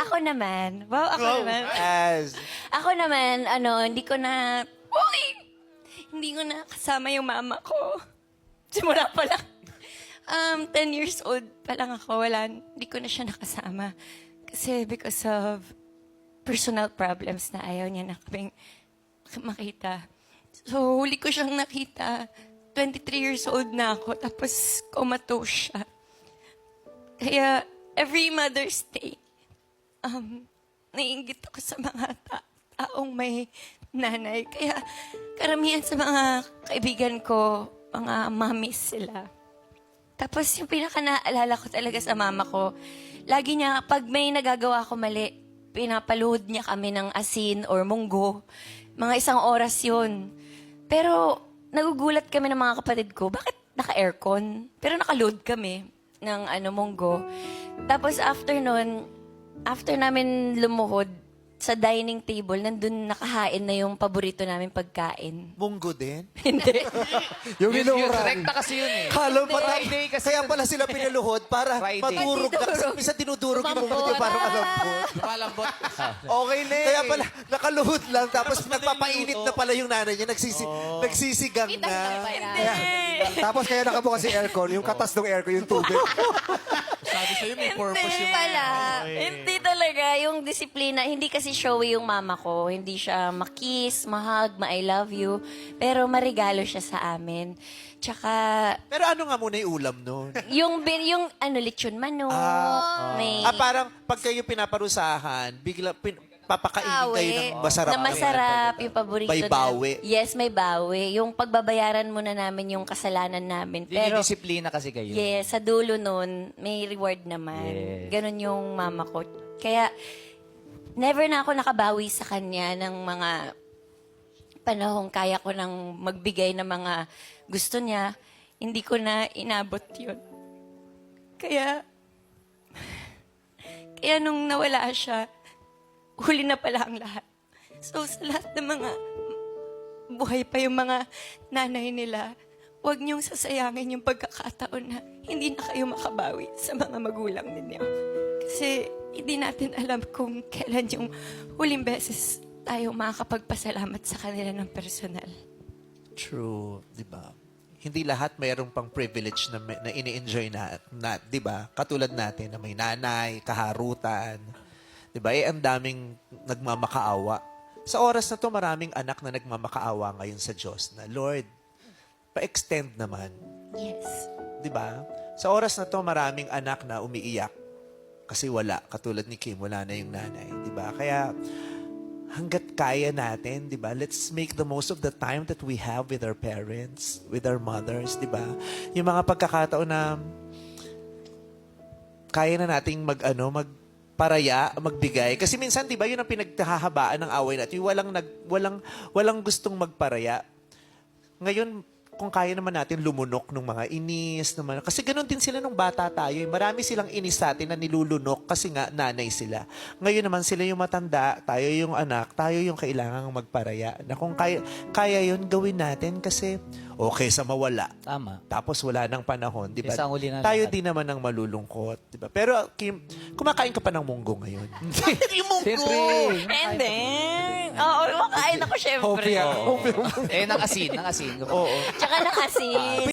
Ako naman. Wow, ako naman. Yes. Ako naman, hindi ko na... Uy! Hindi ko na kasama yung mama ko. Simula pa lang. 10 years old pa lang ako. Hindi ko na siya nakasama. Kasi because of personal problems na ayaw niya na kaming makita. So, huli ko siyang nakita. 23 years old na ako. Tapos, comatose siya. Kaya, every Mother's Day, naiingit ako sa mga taong may nanay. Kaya, karamihan sa mga kaibigan ko, mga mommies sila. Tapos yung pinaka-naalala ko talaga sa mama ko, lagi niya, pag may nagagawa ko mali, pinapaluhod niya kami ng asin or munggo. Mga 1 oras yun. Pero nagugulat kami ng mga kapatid ko, bakit naka-aircon? Pero naka-load kami ng munggo. Tapos after nun, after namin lumuhod, sa dining table, nandun nakahain na yung paborito namin pagkain. Munggo din? Hindi. Yung Yun, inuran. rekta kasi yun eh. Kalo pa Friday kasi Kaya yun. pala sila pinaluhod para Friday. madurog na. Kasi minsan dinudurog yung munggo niya parang alambot. Lumalambot. Okay na Kaya pala nakaluhod lang tapos nagpapainit na pala yung nanay niya. Nagsisigang na. Tapos kaya nakabukas si aircon, yung katas ng aircon, yung tubig. Sabi sa'yo may purpose Hindi yung... pala. Hindi talaga. Yung disiplina, hindi kasi showy yung mama ko. Hindi siya makiss, mahug, ma-I love you. Pero marigalo siya sa amin. Tsaka, Pero ano nga muna yung ulam nun? yung lechon manok. May Parang pag kayo pinaparusahan, bigla papakainin kayo ng masarap. Na masarap, yung paborito May bawi. Yes, may bawi. Yung pagbabayaran muna namin yung kasalanan namin. Pero, Dinidisiplina kasi kayo. yes, sa dulo nun, may reward naman. Yes. Ganon yung mama ko. Kaya, never na ako nakabawi sa kanya ng mga panahong kaya ko nang magbigay ng mga gusto niya. Hindi ko na inabot yun. Kaya nung nawala siya, huli na pala ang lahat. So, sa lahat ng mga buhay pa yung mga nanay nila, huwag niyong sasayangin yung pagkakataon na hindi na kayo makabawi sa mga magulang ninyo. Kasi hindi natin alam kung kailan yung huling beses tayo makakapagpasalamat sa kanila ng personal. True, di ba? Hindi lahat mayroong pang privilege na ini-enjoy na di ba? Katulad natin na may nanay, kaharutan. Di ba? Ang daming nagmamakaawa. Sa oras na to, maraming anak na nagmamakaawa ngayon sa Diyos na, Lord, pa-extend naman. Yes. Di ba? Sa oras na to, maraming anak na umiiyak kasi wala. Katulad ni Kim, wala na yung nanay. Di ba? Kaya, hanggat kaya natin, di ba? Let's make the most of the time that we have with our parents, with our mothers, di ba? Yung mga pagkakataon na kaya na nating magparaya, magbigay. Kasi minsan, di ba, yun ang pinaghahabaan ng away natin. Yung walang gustong magparaya. Ngayon, kung kaya naman natin lumunok ng mga inis, naman. Kasi ganun din sila nung bata tayo. Marami silang inis sa atin na nilulunok kasi nga nanay sila. Ngayon naman sila yung matanda, tayo yung anak, tayo yung kailangang magparaya. Na kung kaya yun, gawin natin kasi okay sa mawala. Tama. Tapos wala nang panahon, di ba? Kesa ang huli na Tayo lahat. din naman ang malulungkot, di ba? Pero Kim, kumakain ka pa ng munggo ngayon. Yung munggo! Siyempre. And then, makain ako syempre. Eh, ng asin. Oo. Tsaka ng asin.